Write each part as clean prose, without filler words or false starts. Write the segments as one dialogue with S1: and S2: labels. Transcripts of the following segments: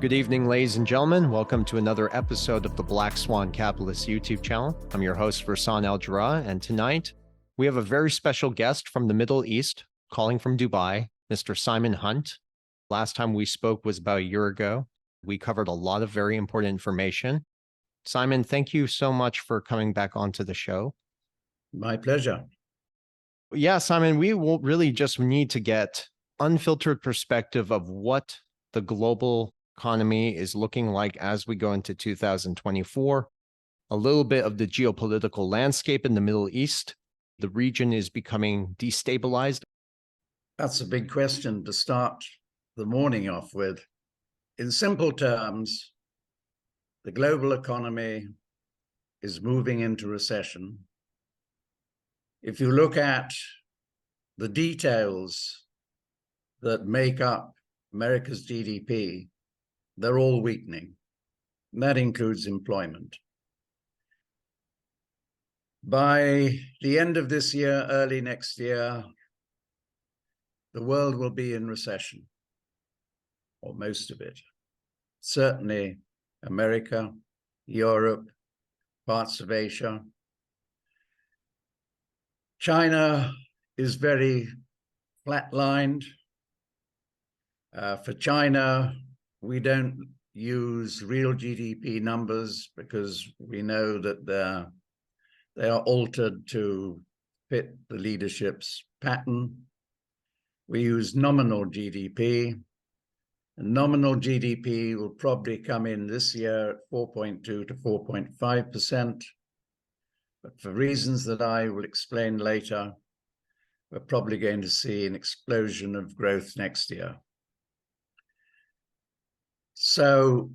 S1: Good evening, ladies and gentlemen. Welcome to another episode of the Black Swan Capitalist YouTube channel. I'm your host, Versan Aljarrah, and tonight we have a very special guest from the Middle East, calling from Dubai, Mr. Simon Hunt. Last time we spoke was about a year ago. We covered a lot of very important information. Simon, thank you so much for coming back onto the show.
S2: My pleasure.
S1: Yeah, Simon, we will really just need to get unfiltered perspective of what the global economy is looking like as we go into 2024, a little bit of the geopolitical landscape in the Middle East. The region is becoming destabilized.
S2: That's a big question to start the morning off with. In simple terms, the global economy is moving into recession. If you look at the details that make up America's GDP, they're all weakening. And that includes employment. By the end of this year, early next year, the world will be in recession, or most of it. Certainly America, Europe, parts of Asia. China is very flatlined. For China, we don't use real GDP numbers because we know that they are altered to fit the leadership's pattern. We use nominal GDP. And nominal GDP will probably come in this year at 4.2 to 4.5%. But for reasons that I will explain later, we're probably going to see an explosion of growth next year. So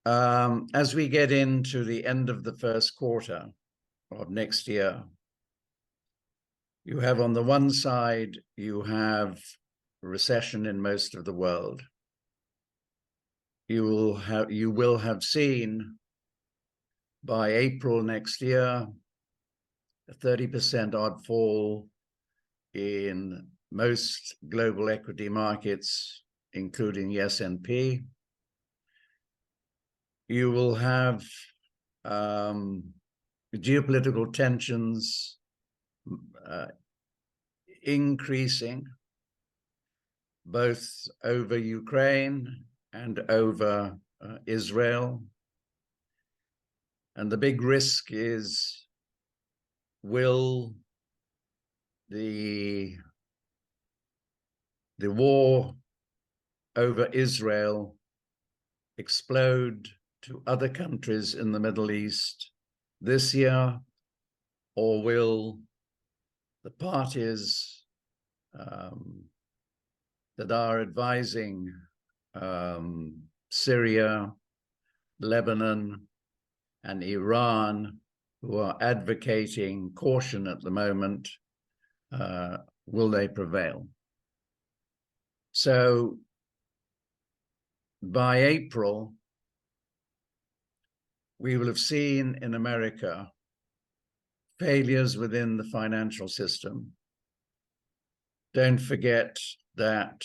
S2: as we get into the end of the first quarter of next year, you have on the one side, you have a recession in most of the world. You will have seen by April next year a 30% odd fall in most global equity markets, including the S&P. You will have geopolitical tensions increasing, both over Ukraine and over Israel. And the big risk is, will the war over Israel explode to other countries in the Middle East this year, or will the parties that are advising Syria, Lebanon, and Iran, who are advocating caution at the moment, will they prevail? So by April, we will have seen in America failures within the financial system. Don't forget that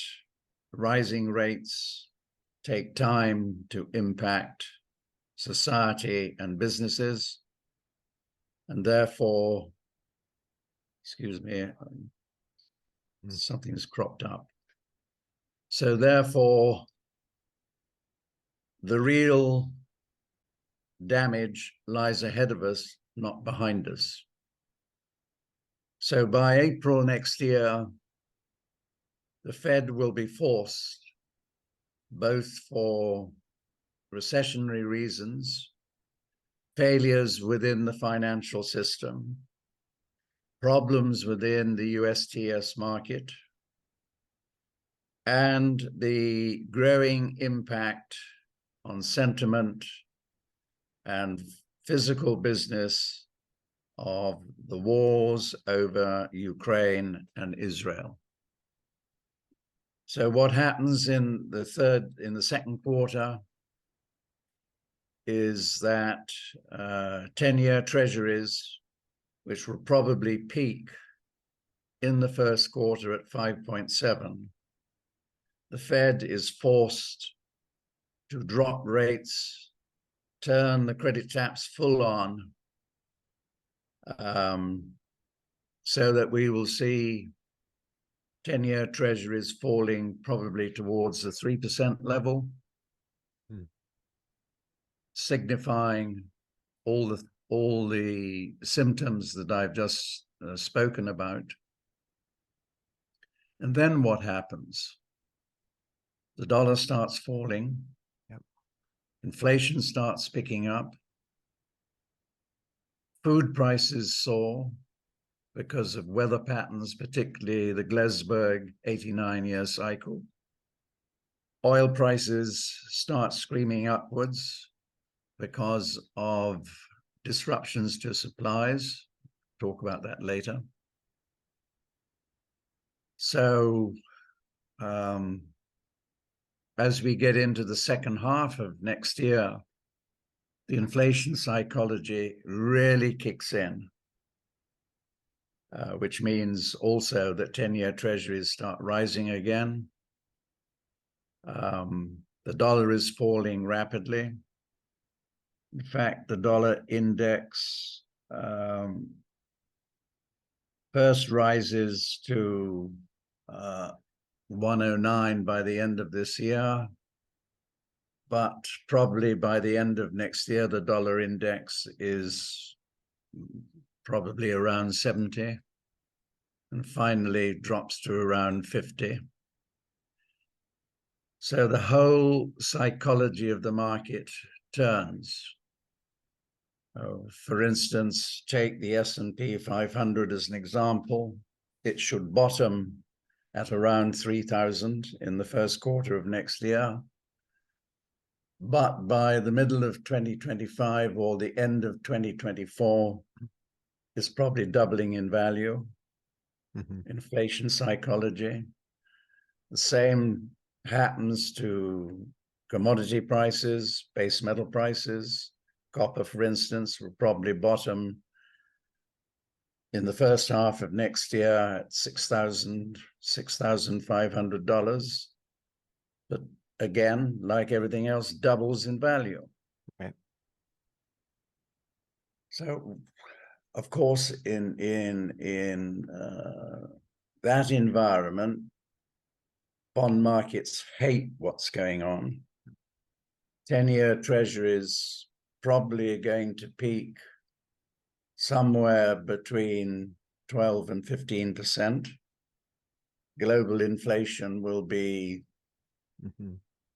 S2: rising rates take time to impact society and businesses, and therefore, excuse me, something's cropped up. So therefore, the real damage lies ahead of us, not behind us. So by April next year, the Fed will be forced, both for recessionary reasons, failures within the financial system, problems within the USTS market, and the growing impact on sentiment and physical business of the wars over Ukraine and Israel. So what happens in the second quarter is that 10-year treasuries, which will probably peak in the first quarter at 5.7, the Fed is forced to drop rates, turn the credit taps full on, so that we will see 10-year treasuries falling probably towards the 3% level, signifying all the symptoms that I've just spoken about. And then what happens? The dollar starts falling.
S1: Yep. Inflation
S2: Starts picking up. Food prices soar because of weather patterns, particularly the Glesberg 89-year cycle. Oil prices start screaming upwards because of disruptions to supplies. Talk about that later. So as we get into the second half of next year, the inflation psychology really kicks in, which means also that 10-year treasuries start rising again. The dollar is falling rapidly. In fact, the dollar index first rises to 109 by the end of this year, but probably by the end of next year, the dollar index is probably around 70 and finally drops to around 50. So the whole psychology of the market turns. For instance, take the S&P 500 as an example. It should bottom at around 3,000 in the first quarter of next year. But by the middle of 2025 or the end of 2024, it's probably doubling in value. Inflation psychology. The same happens to commodity prices, base metal prices. Copper, for instance, will probably bottom in the first half of next year at $6,000, $6,500. But again, like everything else, doubles in value.
S1: Right.
S2: So, of course, in that environment, bond markets hate what's going on. 10-year treasuries probably are going to peak somewhere between 12 and 15%. Global inflation will be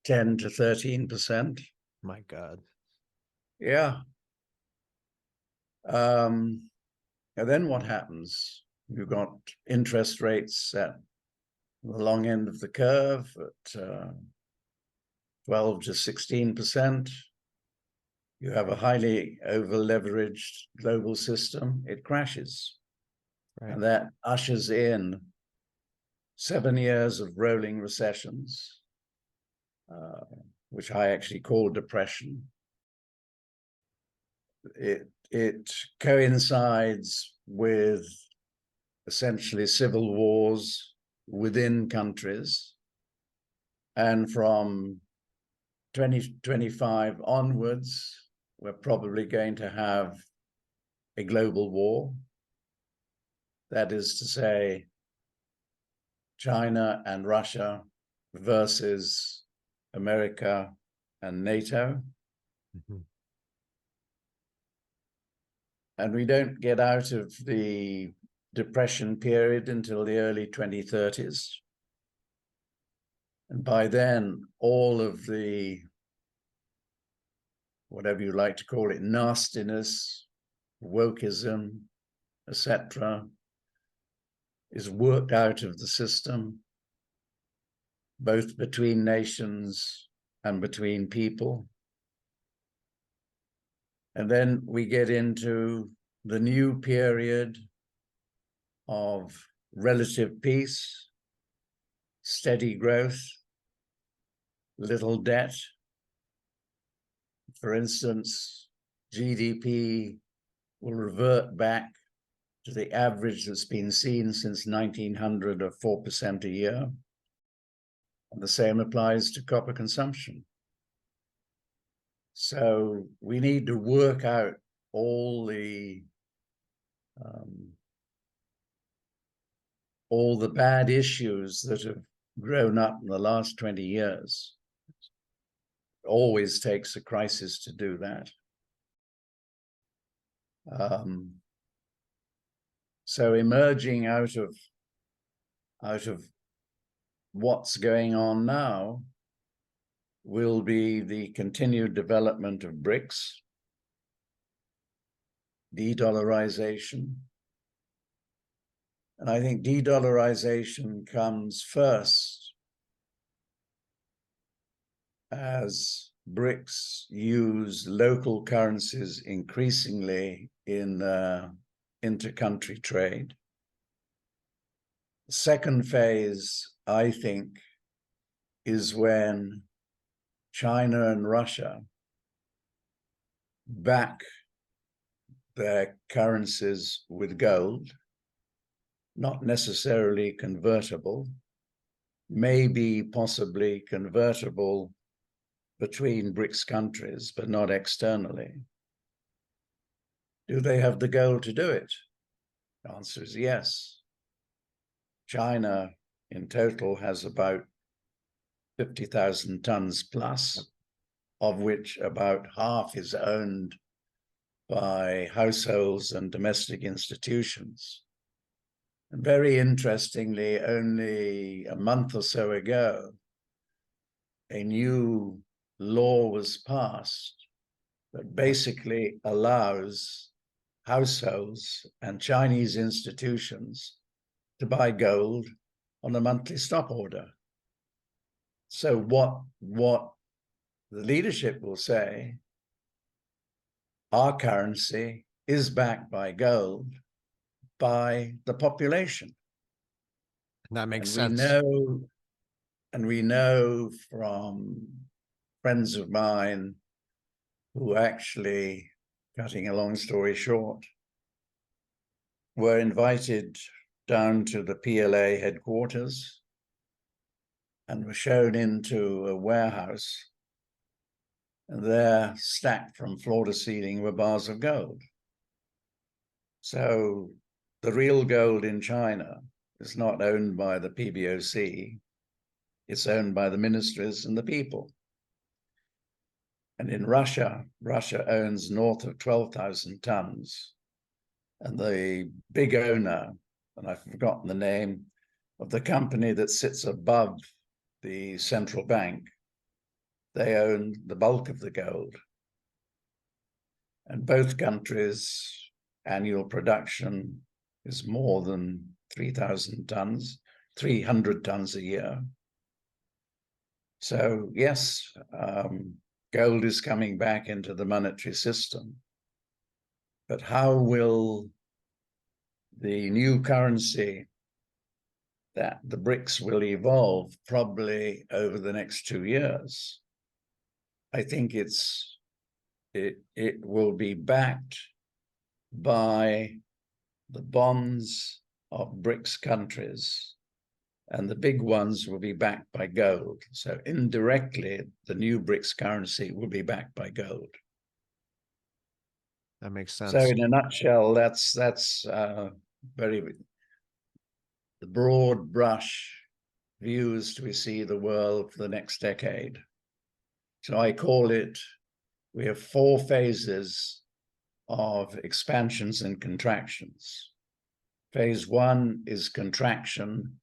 S2: 10 to 13%.
S1: My God.
S2: Yeah. And then what happens? You've got interest rates at the long end of the curve at 12 to 16%. You have a highly over-leveraged global system, it crashes. Right. And that ushers in 7 years of rolling recessions, which I actually call depression. It coincides with essentially civil wars within countries. And from 2025 onwards, we're probably going to have a global war. That is to say, China and Russia versus America and NATO. And we don't get out of the depression period until the early 2030s. And by then, all of the, whatever you like to call it, nastiness, wokeism, etc., is worked out of the system, both between nations and between people. And then we get into the new period of relative peace, steady growth, little debt. For instance, GDP will revert back to the average that's been seen since 1900 of 4% a year. And the same applies to copper consumption. So we need to work out all the bad issues that have grown up in the last 20 years. It always takes a crisis to do that. So emerging out of what's going on now will be the continued development of BRICS, de-dollarization. And I think de-dollarization comes first as BRICS use local currencies increasingly in inter-country trade. The second phase, I think, is when China and Russia back their currencies with gold, not necessarily convertible, maybe possibly convertible between BRICS countries, but not externally. Do they have the gold to do it? The answer is yes. China in total has about 50,000 tons plus, of which about half is owned by households and domestic institutions. And very interestingly, only a month or so ago, a new law was passed that basically allows households and Chinese institutions to buy gold on a monthly stop order. So what the leadership will say, our currency is backed by gold by the population.
S1: And that makes
S2: And
S1: sense.
S2: we know from friends of mine who actually, cutting a long story short, were invited down to the PLA headquarters and were shown into a warehouse, and there, stacked from floor to ceiling, were bars of gold. So the real gold in China is not owned by the PBOC, it's owned by the ministries and the people. And in Russia, Russia owns north of 12,000 tons. And the big owner, and I've forgotten the name, of the company that sits above the central bank, they own the bulk of the gold. And both countries' annual production is more than 3,000 tons, 300 tons a year. So yes, gold is coming back into the monetary system. But how will the new currency that the BRICS will evolve probably over the next 2 years? I think it will be backed by the bonds of BRICS countries, and the big ones will be backed by gold. So indirectly, the new BRICS currency will be backed by gold.
S1: That makes sense.
S2: So in a nutshell, that's very the broad brush views we see the world for the next decade. So I call it, we have 4 phases of expansions and contractions. Phase 1 is contraction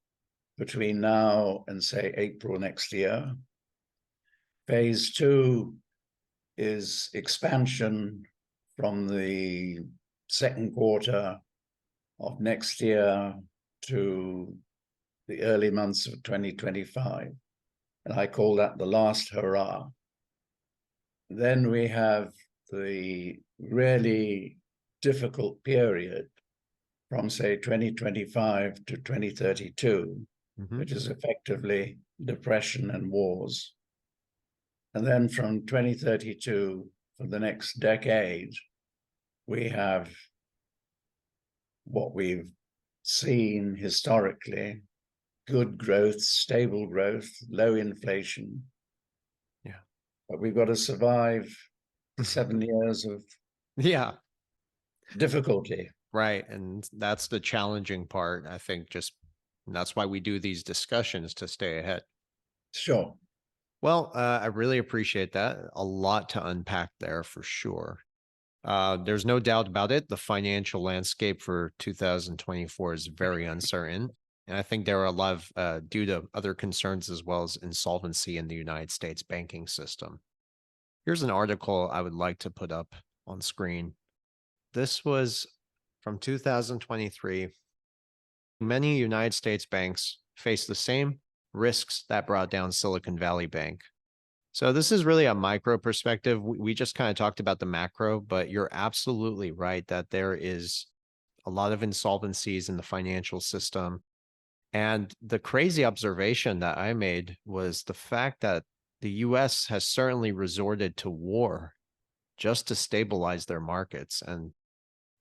S2: between now and, say, April next year. Phase 2 is expansion from the second quarter of next year to the early months of 2025. And I call that the last hurrah. Then we have the really difficult period from, say, 2025 to 2032, which is effectively depression and wars. And then from 2032 for the next decade, we have what we've seen historically: good growth, stable growth, low inflation.
S1: Yeah.
S2: But we've got to survive 7 years of
S1: Yeah,
S2: difficulty.
S1: right. And that's the challenging part. I think that's why we do these discussions to stay ahead.
S2: Sure.
S1: Well, I really appreciate that. A lot to unpack there for sure. There's no doubt about it. The financial landscape for 2024 is very uncertain. And I think there are a lot of, due to other concerns as well as insolvency in the United States banking system. Here's an article I would like to put up on screen. This was from 2023. Many United States banks face the same risks that brought down Silicon Valley Bank. So this is really a micro perspective. We just kind of talked about the macro, but you're absolutely right that there is a lot of insolvencies in the financial system. And the crazy observation that I made was the fact that the US has certainly resorted to war just to stabilize their markets. And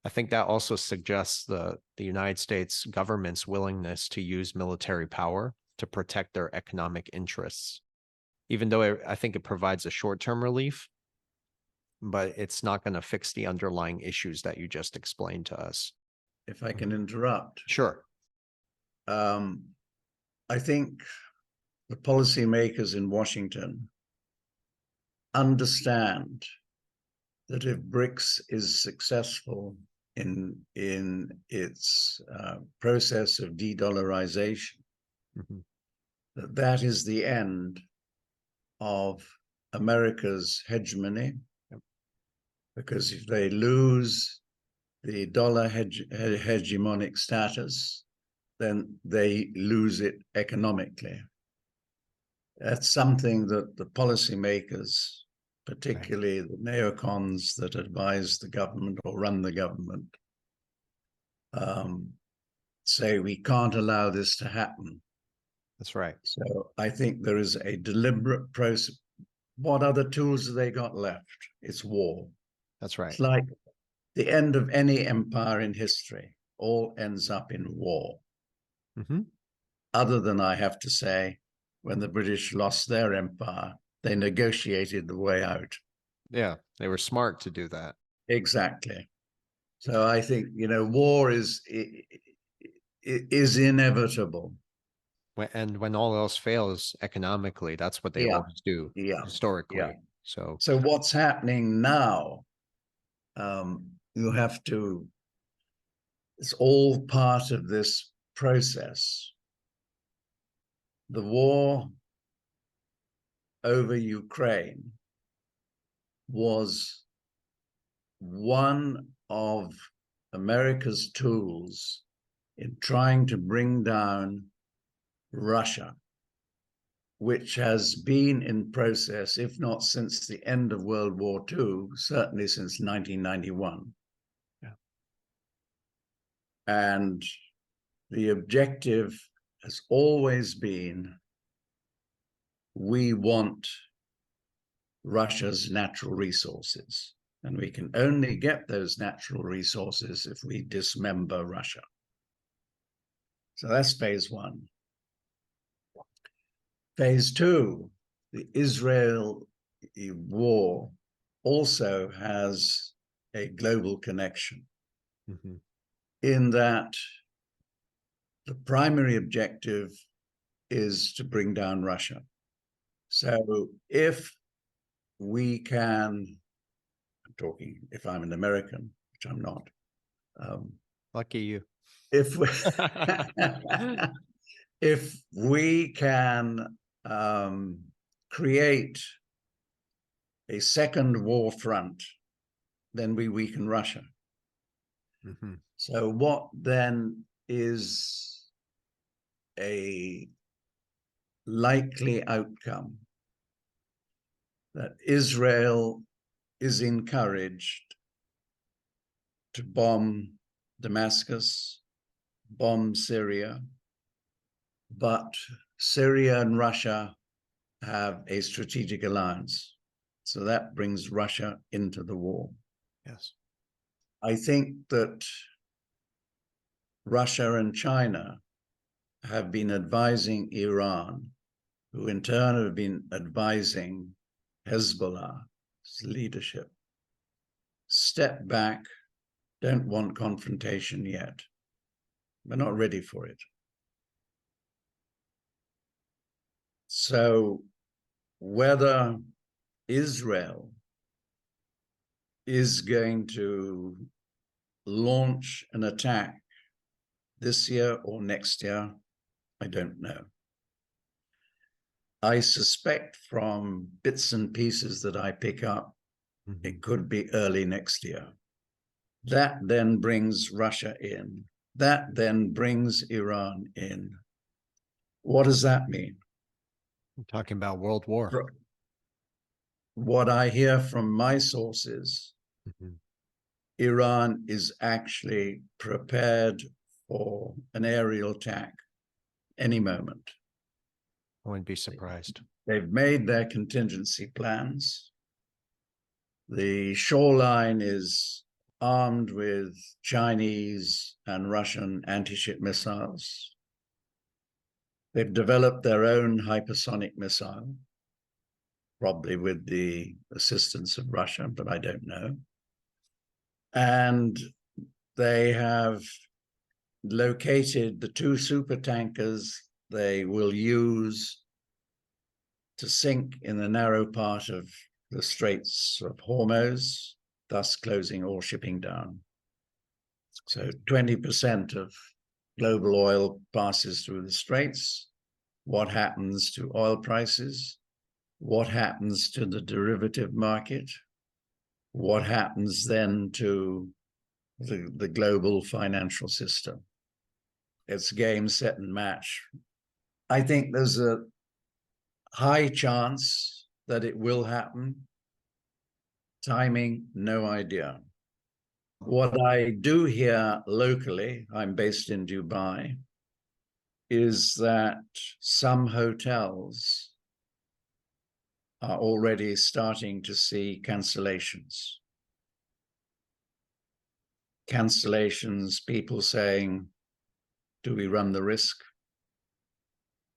S1: I think that also suggests the United States government's willingness to use military power to protect their economic interests, even though I think it provides a short-term relief, but it's not going to fix the underlying issues that you just explained to us.
S2: If I can interrupt.
S1: Sure.
S2: I think the policymakers in Washington understand that if BRICS is successful in its process of de-dollarization, that is the end of America's hegemony.
S1: Yep.
S2: Because if they lose the dollar hegemonic status, then they lose it economically. That's something that the policymakers, particularly the neocons that advise the government or run the government, say we can't allow this to happen.
S1: That's right.
S2: So I think there is a deliberate process. What other tools have they got left? It's war.
S1: That's right.
S2: It's like the end of any empire in history. All ends up in war. Other than, I have to say, when the British lost their empire, they negotiated the way out.
S1: Yeah, they were smart to do that.
S2: Exactly. So I think, war is inevitable.
S1: And when all else fails economically, that's what they always do historically.
S2: Yeah.
S1: So
S2: what's happening now, you have to, it's all part of this process. The war over Ukraine was one of America's tools in trying to bring down Russia, which has been in process, if not since the end of World War II, certainly since 1991.
S1: Yeah.
S2: And the objective has always been, we want Russia's natural resources, and we can only get those natural resources if we dismember Russia. So that's phase one. Phase two, the Israel war also has a global connection in that the primary objective is to bring down Russia. So if we can, I'm talking if I'm an American, which I'm not.
S1: Lucky you.
S2: If we, if we can create a second war front, then we weaken Russia. So what then is a likely outcome? That Israel is encouraged to bomb Damascus, bomb Syria, but Syria and Russia have a strategic alliance. So that brings Russia into the war.
S1: Yes.
S2: I think that Russia and China have been advising Iran, who in turn have been advising Hezbollah's leadership. step back, don't want confrontation yet. We're not ready for it. So whether Israel is going to launch an attack this year or next year, I don't know. I suspect from bits and pieces that I pick up, it could be early next year. That then brings Russia in. That then brings Iran in. What does that mean?
S1: I'm talking about World War.
S2: What I hear from my sources, Iran is actually prepared for an aerial attack any moment.
S1: I wouldn't be surprised.
S2: They've made their contingency plans. The shoreline is armed with Chinese and Russian anti-ship missiles. They've developed their own hypersonic missile, probably with the assistance of Russia, but I don't know. And they have located the 2 super tankers they will use to sink in the narrow part of the Straits of Hormuz, thus closing all shipping down. So 20% of global oil passes through the Straits. What happens to oil prices? What happens to the derivative market? What happens then to the global financial system? It's game, set, and match. I think there's a high chance that it will happen. Timing, no idea. What I do hear locally, I'm based in Dubai, is that some hotels are already starting to see cancellations. Cancellations, people saying, do we run the risk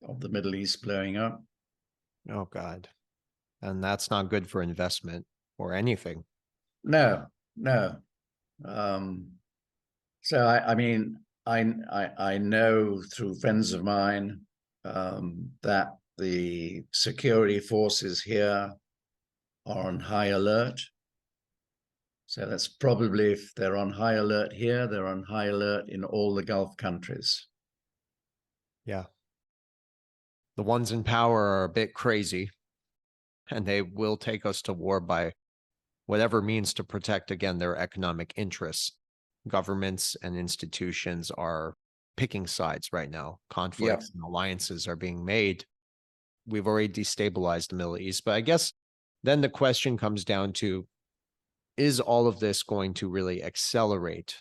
S2: of the Middle East blowing up?
S1: Oh, God. And that's not good for investment or anything.
S2: No, no. So I mean, I know through friends of mine that the security forces here are on high alert. So that's probably, if they're on high alert here, they're on high alert in all the Gulf countries.
S1: Yeah. The ones in power are a bit crazy, and they will take us to war by whatever means to protect, again, their economic interests. Governments and institutions are picking sides right now. Conflicts and alliances are being made. We've already destabilized the Middle East. But I guess then the question comes down to, is all of this going to really accelerate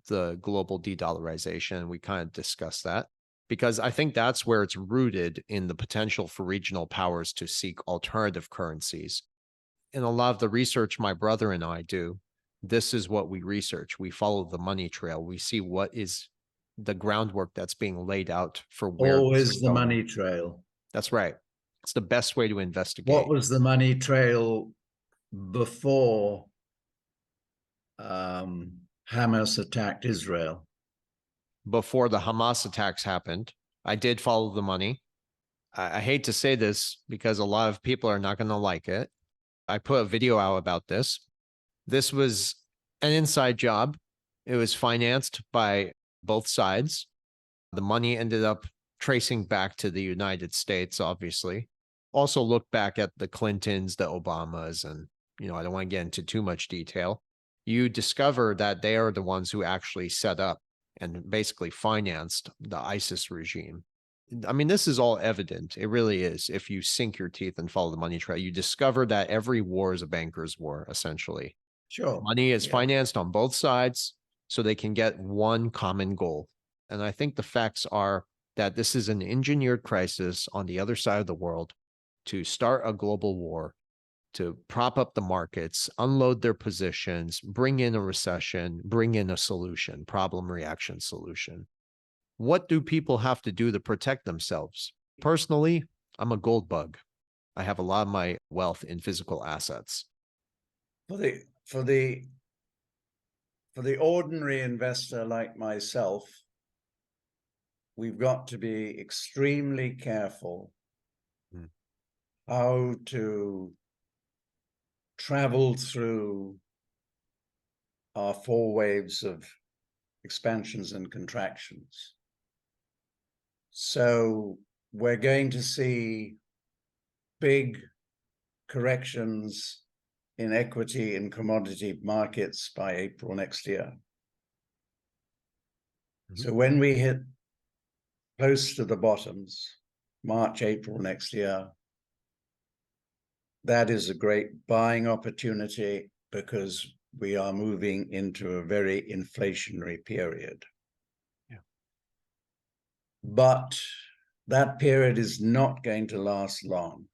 S1: the global de-dollarization? We kind of discussed that, because I think that's where it's rooted in the potential for regional powers to seek alternative currencies. In a lot of the research my brother and I do, this is what we research. We follow the money trail. We see what is the groundwork that's being laid out for where
S2: always the money trail.
S1: That's right. It's the best way to investigate.
S2: What was the money trail before Hamas attacked Israel?
S1: Before the Hamas attacks happened, I did follow the money. I hate to say this because a lot of people are not going to like it. I put a video out about this. This was an inside job. It was financed by both sides. The money ended up tracing back to the United States, obviously. Also look back at the Clintons, the Obamas, and, I don't want to get into too much detail. You discover that they are the ones who actually set up and basically financed the ISIS regime. I mean, this is all evident. It really is. If you sink your teeth and follow the money trail, you discover that every war is a banker's war, essentially.
S2: Sure.
S1: Money is financed on both sides so they can get one common goal. And I think the facts are that this is an engineered crisis on the other side of the world to start a global war, to prop up the markets, unload their positions, bring in a recession, bring in a solution, problem, reaction, solution. What do people have to do to protect themselves? Personally, I'm a gold bug. I have a lot of my wealth in physical assets.
S2: For the for the ordinary investor like myself, we've got to be extremely careful how to travel through our four waves of expansions and contractions. So we're going to see big corrections in equity and commodity markets by April next year. So when we hit close to the bottoms, March, April next year, that is a great buying opportunity because we are moving into a very inflationary period.
S1: Yeah.
S2: But that period is not going to last long.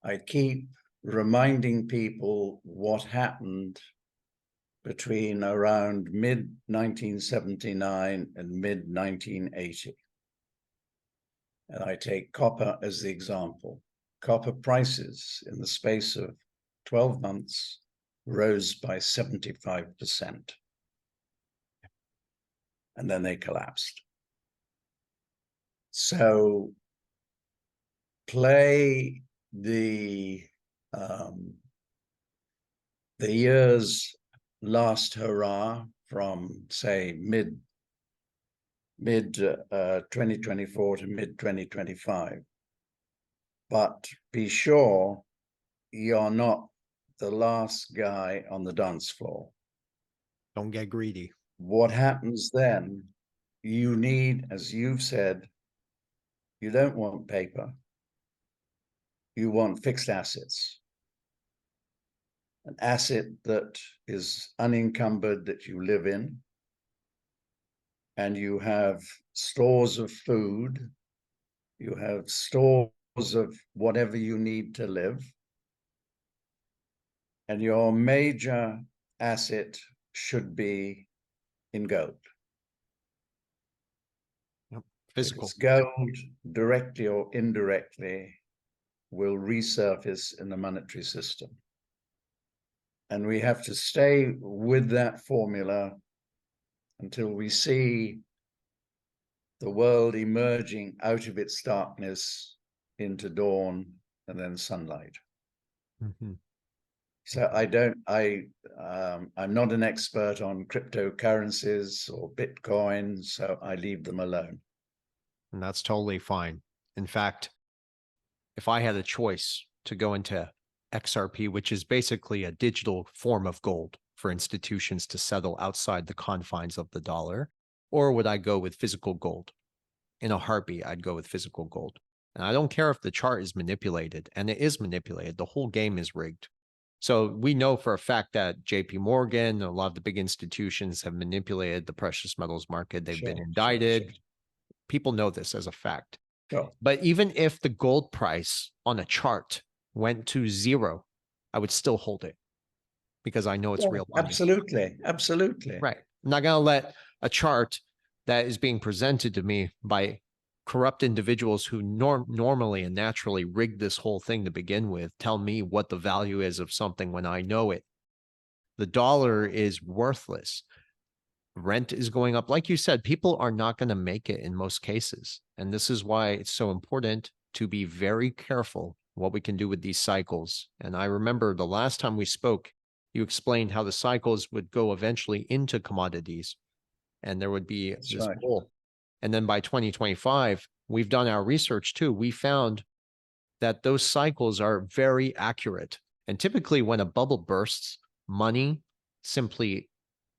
S2: I keep reminding people what happened between around mid-1979 and mid-1980. And I take copper as the example. Copper prices in the space of 12 months rose by 75%. And then they collapsed. So play the year's last hurrah from, say, mid 2024 to mid 2025. But be sure you're not the last guy on the dance floor.
S1: Don't get greedy.
S2: What happens then, you need, as you've said, you don't want paper. You want fixed assets. An asset that is unencumbered, that you live in, and you have stores of food, you have stores of whatever you need to live, and your major asset should be in gold.
S1: Yep. Physical.
S2: Because gold, directly or indirectly, will resurface in the monetary system. And we have to stay with that formula until we see the world emerging out of its darkness into dawn and then sunlight. So I'm not an expert on cryptocurrencies or Bitcoin, so I leave them alone.
S1: And that's totally fine. In fact, if I had a choice to go into XRP, which is basically a digital form of gold for institutions to settle outside the confines of the dollar, or would I go with physical gold? In a heartbeat, I'd go with physical gold. And I don't care if the chart is manipulated, and it is manipulated. The whole game is rigged. So we know for a fact that JP Morgan, a lot of the big institutions have manipulated the precious metals market. They've been indicted. People know this as a fact. But even if the gold price on a chart went to zero, I would still hold it because I know it's real money.
S2: Absolutely. Absolutely.
S1: Right. I'm not going to let a chart that is being presented to me by corrupt individuals who normally and naturally rig this whole thing to begin with tell me what the value is of something when I know it. The dollar is worthless. Rent is going up. Like you said, people are not going to make it in most cases. And this is why it's so important to be very careful what we can do with these cycles. And I remember the last time we spoke, you explained how the cycles would go eventually into commodities and there would be this bull. And then by 2025, we've done our research too. We found that those cycles are very accurate. And typically when a bubble bursts, money simply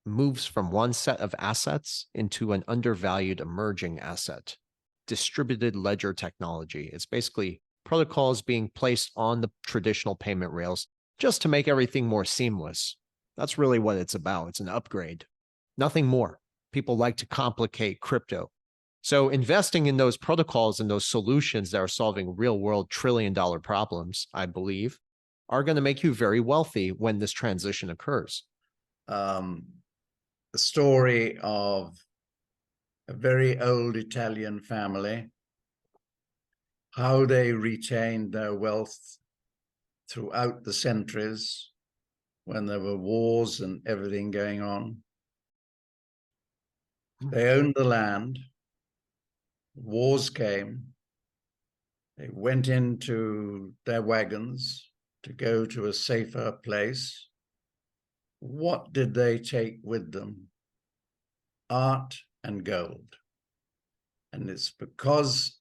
S1: moves from one set of assets into an undervalued emerging asset. Distributed ledger technology. It's basically protocols being placed on the traditional payment rails just to make everything more seamless. That's really what it's about. It's an upgrade, nothing more. People like to complicate crypto. So investing in those protocols and those solutions that are solving real world trillion-dollar problems, I believe, are going to make you very wealthy when this transition occurs.
S2: The story of a very old Italian family, how they retained their wealth throughout the centuries, when there were wars and everything going on. They owned the land. Wars came. They went into their wagons to go to a safer place. What did they take with them? Art and gold. And it's because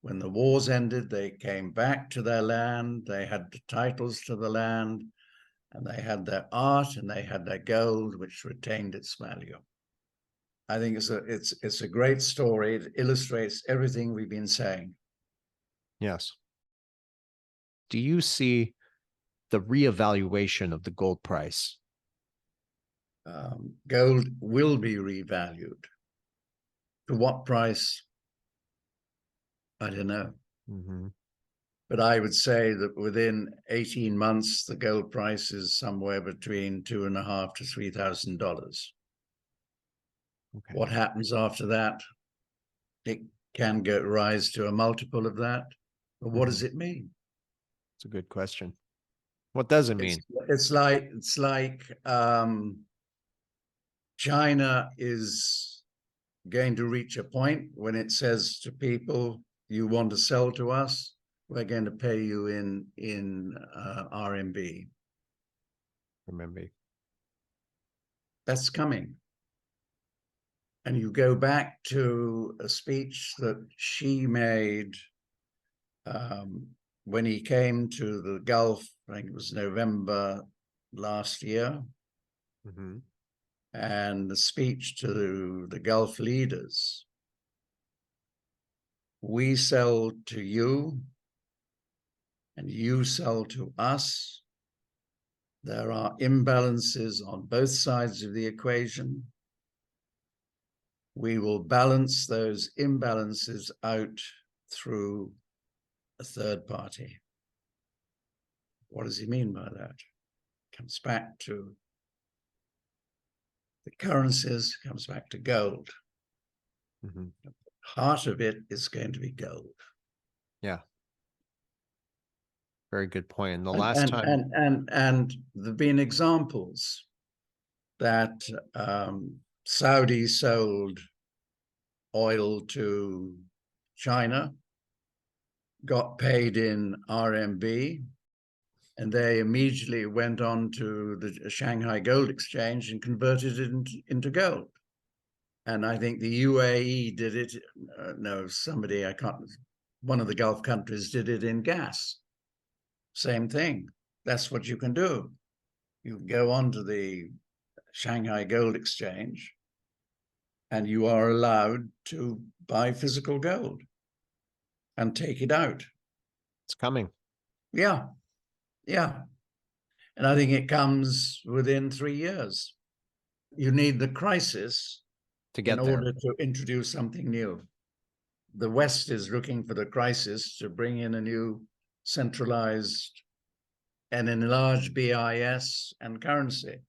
S2: when the wars ended, they came back to their land, they had the titles to the land, and they had their art and they had their gold, which retained its value. I think it's a great story. It illustrates everything we've been saying.
S1: Yes. Do you see the reevaluation of the gold price?
S2: Gold will be revalued. To what price? I don't know.
S1: Mm-hmm.
S2: But I would say that within 18 months, the gold price is somewhere between $2,500 to $3,000.
S1: Okay.
S2: What happens after that? It can rise to a multiple of that. But what does it mean?
S1: It's a good question. What does it mean?
S2: It's like China is going to reach a point when it says to people, you want to sell to us, we're going to pay you in RMB.
S1: Remember.
S2: That's coming. And you go back to a speech that Xi made when he came to the Gulf, I think it was November last year, and the speech to the Gulf leaders. We sell to you, and you sell to us. There are imbalances on both sides of the equation. We will balance those imbalances out through a third party. What does he mean by that? Comes back to the currencies, comes back to gold. Heart of it is going to be gold.
S1: Yeah. Very good point. And the last time,
S2: and there've been examples that Saudi sold oil to China, got paid in RMB, and they immediately went on to the Shanghai Gold Exchange and converted it into gold. And I think the UAE did it. No, somebody, I can't, one of the Gulf countries did it in gas. Same thing. That's what you can do. You go on to the Shanghai Gold Exchange and you are allowed to buy physical gold and take it out.
S1: It's coming.
S2: Yeah. Yeah. And I think it comes within 3 years. You need the crisis
S1: to get
S2: in
S1: there.
S2: order to introduce something new. The West is looking for the crisis to bring in a new centralized and enlarged BIS and currency.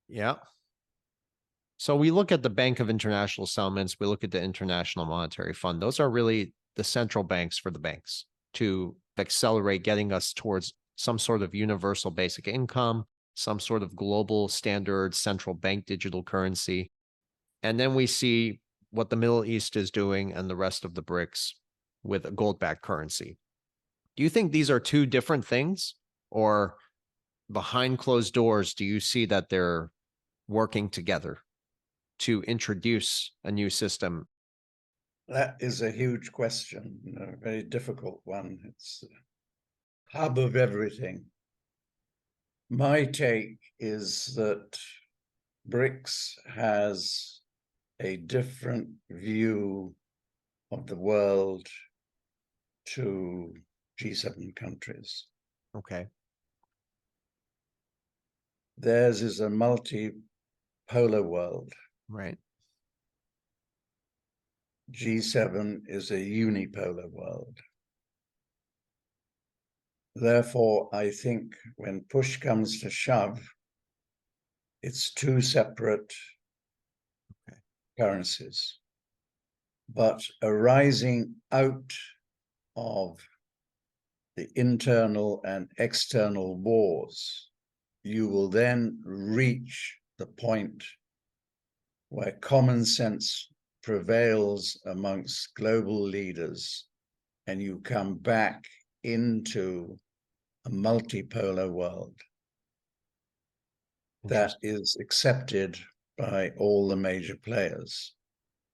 S1: Yeah. So we look at the Bank of International Settlements, we look at the International Monetary Fund. Those are really the central banks for the banks to accelerate getting us towards some sort of universal basic income, some sort of global standard central bank digital currency. And then we see what the Middle East is doing and the rest of the BRICS with a gold-backed currency. Do you think these are two different things, or behind closed doors, do you see that they're working together to introduce a new system?
S2: That is a huge question, a very difficult one. It's the hub of everything. My take is that BRICS has a different view of the world to G7 countries.
S1: Okay.
S2: Theirs is a multipolar world.
S1: Right.
S2: G7 is a unipolar world. Therefore, I think when push comes to shove, it's two separate currencies. But arising out of the internal and external wars you will then reach the point where common sense prevails amongst global leaders and you come back into a multipolar world that is accepted by all the major players.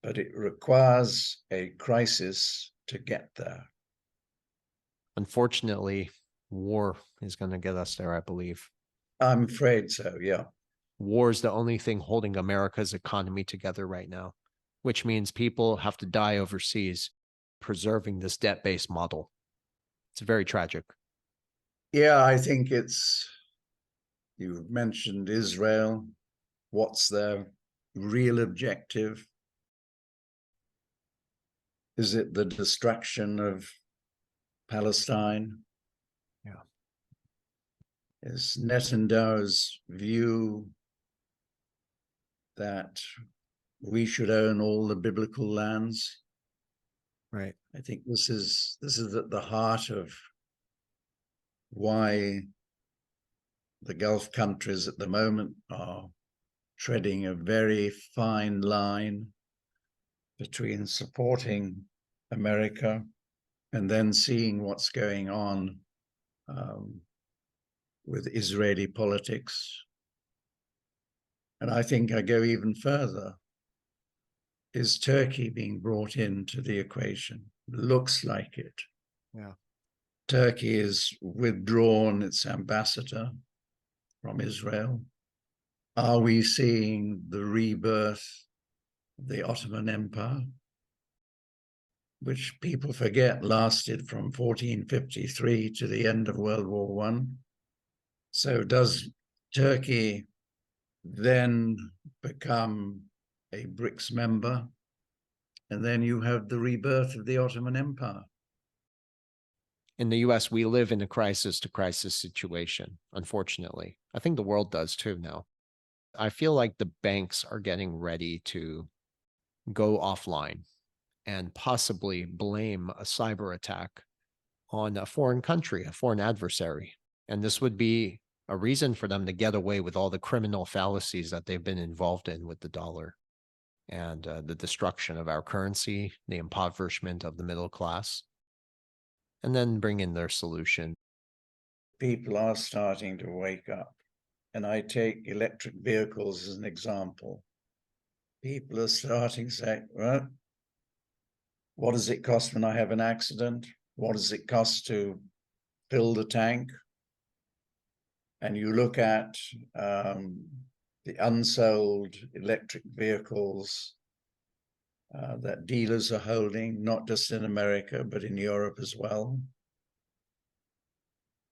S2: But it requires a crisis to get there.
S1: Unfortunately, war is going to get us there, I believe.
S2: I'm afraid so, yeah.
S1: War is the only thing holding America's economy together right now, which means people have to die overseas preserving this debt-based model. It's very tragic.
S2: Yeah, I think you mentioned Israel. What's their real objective? Is it the destruction of Palestine?
S1: Yeah.
S2: Is Netanyahu's view that we should own all the biblical lands?
S1: Right.
S2: I think this is at the heart of why the Gulf countries at the moment are treading a very fine line between supporting America and then seeing what's going on with Israeli politics. And I think I go even further. Is Turkey being brought into the equation? Looks like it.
S1: Yeah.
S2: Turkey has withdrawn its ambassador from Israel. Are we seeing the rebirth of the Ottoman Empire, which people forget lasted from 1453 to the end of World War I? So does Turkey then become a BRICS member? And then you have the rebirth of the Ottoman Empire.
S1: In the US, we live in a crisis to crisis situation, unfortunately. I think the world does too now. I feel like the banks are getting ready to go offline and possibly blame a cyber attack on a foreign country, a foreign adversary. And this would be a reason for them to get away with all the criminal fallacies that they've been involved in with the dollar and the destruction of our currency, the impoverishment of the middle class, and then bring in their solution.
S2: People are starting to wake up. And I take electric vehicles as an example. People are starting to say, well, what does it cost when I have an accident? What does it cost to fill the tank? And you look at the unsold electric vehicles that dealers are holding, not just in America, but in Europe as well.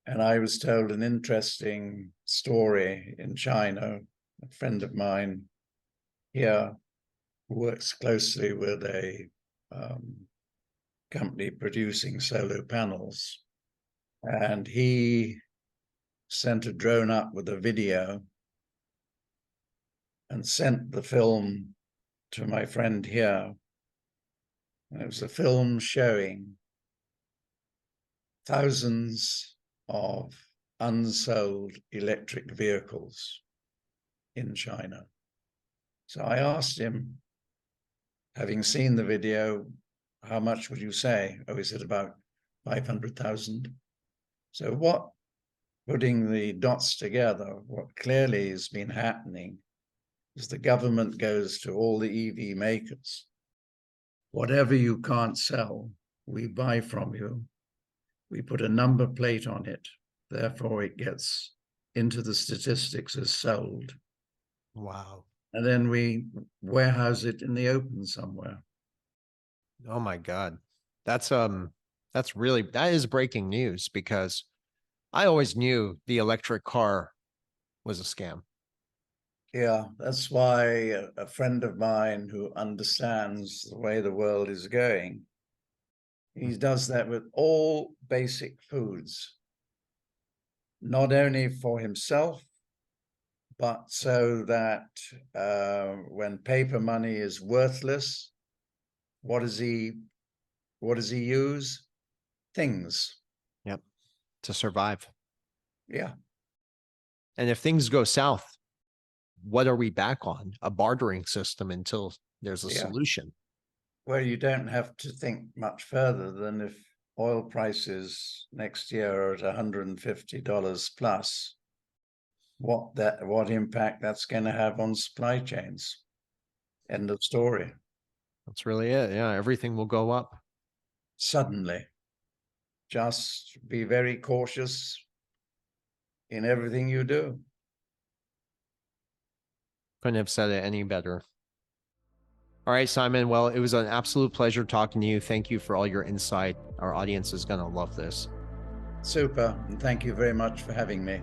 S2: And I was told an interesting story in China. A friend of mine here works closely with a company producing solar panels. And he sent a drone up with a video and sent the film to my friend here. And it was a film showing thousands of unsold electric vehicles in China. So I asked him, having seen the video, how much would you say? Oh, he said about 500,000. So what, putting the dots together, what clearly has been happening is the government goes to all the EV makers. Whatever you can't sell, we buy from you. We put a number plate on it. Therefore, it gets into the statistics as sold.
S1: Wow.
S2: And then we warehouse it in the open somewhere.
S1: Oh my God. That is breaking news, because I always knew the electric car was a scam.
S2: Yeah, that's why a friend of mine who understands the way the world is going, he does that with all basic foods, not only for himself, but so that when paper money is worthless, what does he use? Things.
S1: Yep. To survive.
S2: Yeah.
S1: And if things go south, what are we back on? A bartering system until there's a solution.
S2: Well, you don't have to think much further than if oil prices next year are at $150 plus, what impact that's going to have on supply chains. End of story.
S1: That's really it. Yeah, everything will go up.
S2: Suddenly. Just be very cautious in everything you do.
S1: Couldn't have said it any better. All right, Simon. Well, it was an absolute pleasure talking to you. Thank you for all your insight. Our audience is going to love this.
S2: Super. And thank you very much for having me.